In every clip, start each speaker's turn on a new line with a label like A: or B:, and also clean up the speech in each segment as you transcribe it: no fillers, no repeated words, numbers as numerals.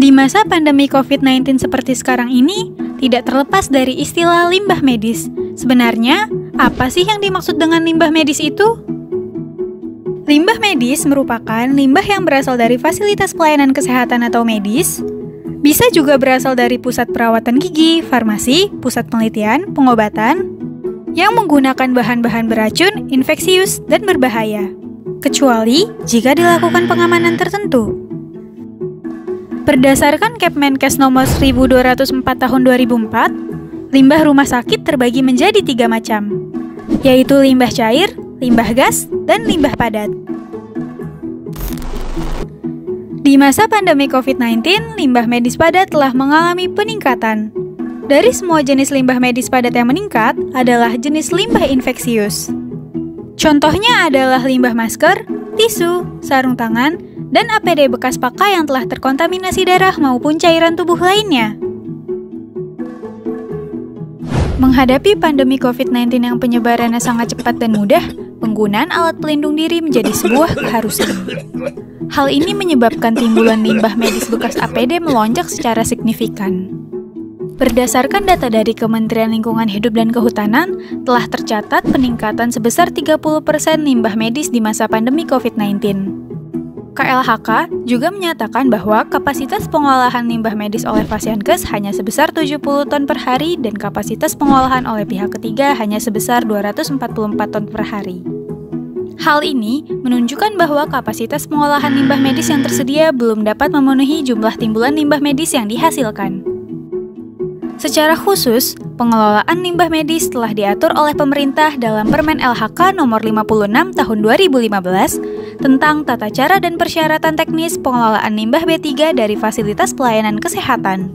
A: Di masa pandemi COVID-19 seperti sekarang ini, tidak terlepas dari istilah limbah medis. Sebenarnya, apa sih yang dimaksud dengan limbah medis itu? Limbah medis merupakan limbah yang berasal dari fasilitas pelayanan kesehatan atau medis, bisa juga berasal dari pusat perawatan gigi, farmasi, pusat penelitian, pengobatan, yang menggunakan bahan-bahan beracun, infeksius, dan berbahaya, kecuali jika dilakukan pengamanan tertentu. Berdasarkan Kepmenkes nomor 1204 tahun 2004, limbah rumah sakit terbagi menjadi 3 macam, yaitu limbah cair, limbah gas, dan limbah padat. Di masa pandemi COVID-19, limbah medis padat telah mengalami peningkatan. Dari semua jenis limbah medis padat yang meningkat adalah jenis limbah infeksius. Contohnya adalah limbah masker, tisu, sarung tangan, dan APD bekas pakai yang telah terkontaminasi darah maupun cairan tubuh lainnya. Menghadapi pandemi COVID-19 yang penyebarannya sangat cepat dan mudah, penggunaan alat pelindung diri menjadi sebuah keharusan. Hal ini menyebabkan timbulan limbah medis bekas APD melonjak secara signifikan. Berdasarkan data dari Kementerian Lingkungan Hidup dan Kehutanan, telah tercatat peningkatan sebesar 30% limbah medis di masa pandemi COVID-19. KLHK juga menyatakan bahwa kapasitas pengolahan limbah medis oleh Fasiankes hanya sebesar 70 ton per hari dan kapasitas pengolahan oleh pihak ketiga hanya sebesar 244 ton per hari. Hal ini menunjukkan bahwa kapasitas pengolahan limbah medis yang tersedia belum dapat memenuhi jumlah timbulan limbah medis yang dihasilkan. Secara khusus, pengelolaan limbah medis telah diatur oleh pemerintah dalam Permen LHK nomor 56 tahun 2015 tentang tata cara dan persyaratan teknis pengelolaan limbah B3 dari fasilitas pelayanan kesehatan.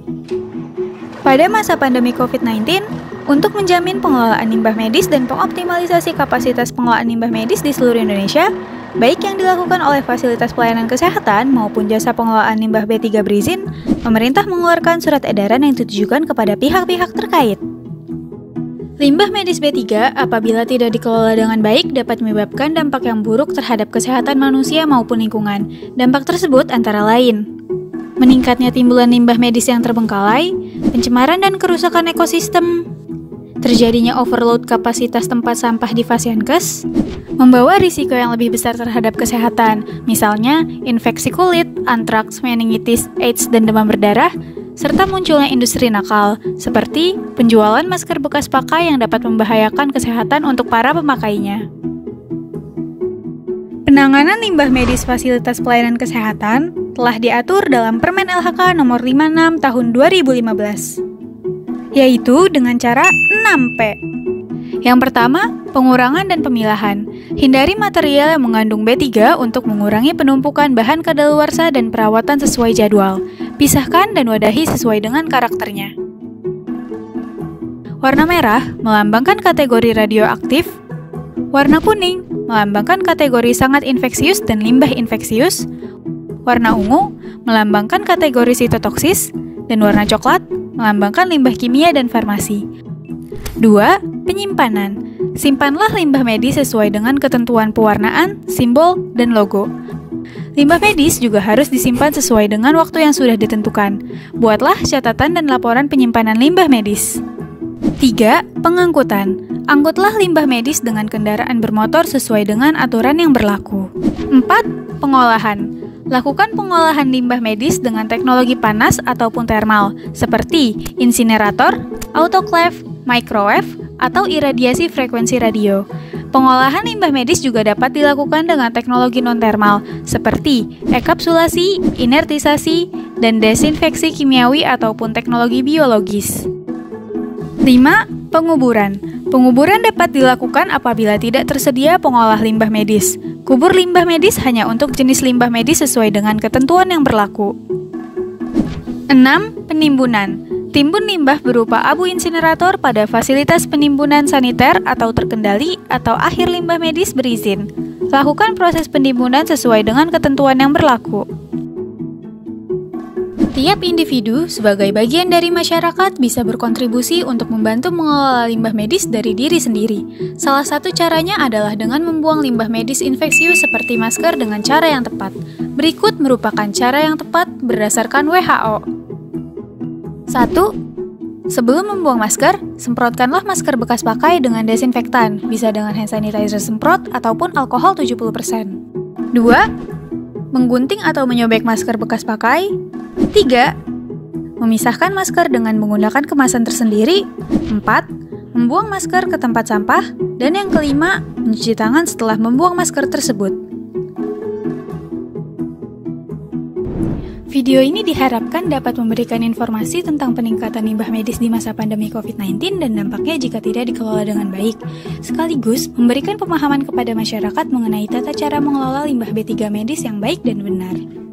A: Pada masa pandemi COVID-19, untuk menjamin pengelolaan limbah medis dan pengoptimalisasi kapasitas pengelolaan limbah medis di seluruh Indonesia, baik yang dilakukan oleh fasilitas pelayanan kesehatan maupun jasa pengelolaan limbah B3 berizin, pemerintah mengeluarkan surat edaran yang ditujukan kepada pihak-pihak terkait. Limbah medis B3 apabila tidak dikelola dengan baik dapat menyebabkan dampak yang buruk terhadap kesehatan manusia maupun lingkungan. Dampak tersebut antara lain: meningkatnya timbulan limbah medis yang terbengkalai, pencemaran dan kerusakan ekosistem, terjadinya overload kapasitas tempat sampah di Fasiankes, membawa risiko yang lebih besar terhadap kesehatan, misalnya infeksi kulit, antraks, meningitis, AIDS, dan demam berdarah, serta munculnya industri nakal, seperti penjualan masker bekas pakai yang dapat membahayakan kesehatan untuk para pemakainya. Penanganan limbah medis fasilitas pelayanan kesehatan telah diatur dalam Permen LHK nomor 56 tahun 2015, yaitu dengan cara 6P. Yang pertama, pengurangan dan pemilahan. Hindari material yang mengandung B3 untuk mengurangi penumpukan bahan kadaluarsa dan perawatan sesuai jadwal. Pisahkan dan wadahi sesuai dengan karakternya. Warna merah melambangkan kategori radioaktif. Warna kuning melambangkan kategori sangat infeksius dan limbah infeksius. Warna ungu melambangkan kategori sitotoksis. Dan warna coklat melambangkan limbah kimia dan farmasi. 2. Penyimpanan. Simpanlah limbah medis sesuai dengan ketentuan pewarnaan, simbol, dan logo. Limbah medis juga harus disimpan sesuai dengan waktu yang sudah ditentukan. Buatlah catatan dan laporan penyimpanan limbah medis. 3. Pengangkutan. Angkutlah limbah medis dengan kendaraan bermotor sesuai dengan aturan yang berlaku. 4. Pengolahan. Lakukan pengolahan limbah medis dengan teknologi panas ataupun termal, seperti insinerator, autoclave, microwave, atau iradiasi frekuensi radio. Pengolahan limbah medis juga dapat dilakukan dengan teknologi non-termal, seperti ekapsulasi, inertisasi, dan desinfeksi kimiawi ataupun teknologi biologis. 5. Penguburan. Penguburan dapat dilakukan apabila tidak tersedia pengolah limbah medis. Kubur limbah medis hanya untuk jenis limbah medis sesuai dengan ketentuan yang berlaku. 6. Penimbunan. Timbun limbah berupa abu insinerator pada fasilitas penimbunan saniter atau terkendali atau akhir limbah medis berizin. Lakukan proses penimbunan sesuai dengan ketentuan yang berlaku. Setiap individu sebagai bagian dari masyarakat bisa berkontribusi untuk membantu mengelola limbah medis dari diri sendiri. Salah satu caranya adalah dengan membuang limbah medis infeksius seperti masker dengan cara yang tepat. Berikut merupakan cara yang tepat berdasarkan WHO. 1. Sebelum membuang masker, semprotkanlah masker bekas pakai dengan desinfektan, bisa dengan hand sanitizer semprot ataupun alkohol 70%. 2. Menggunting atau menyobek masker bekas pakai. 3. Memisahkan masker dengan menggunakan kemasan tersendiri. 4. Membuang masker ke tempat sampah. Dan yang kelima, mencuci tangan setelah membuang masker tersebut. Video ini diharapkan dapat memberikan informasi tentang peningkatan limbah medis di masa pandemi COVID-19 dan dampaknya jika tidak dikelola dengan baik, sekaligus memberikan pemahaman kepada masyarakat mengenai tata cara mengelola limbah B3 medis yang baik dan benar.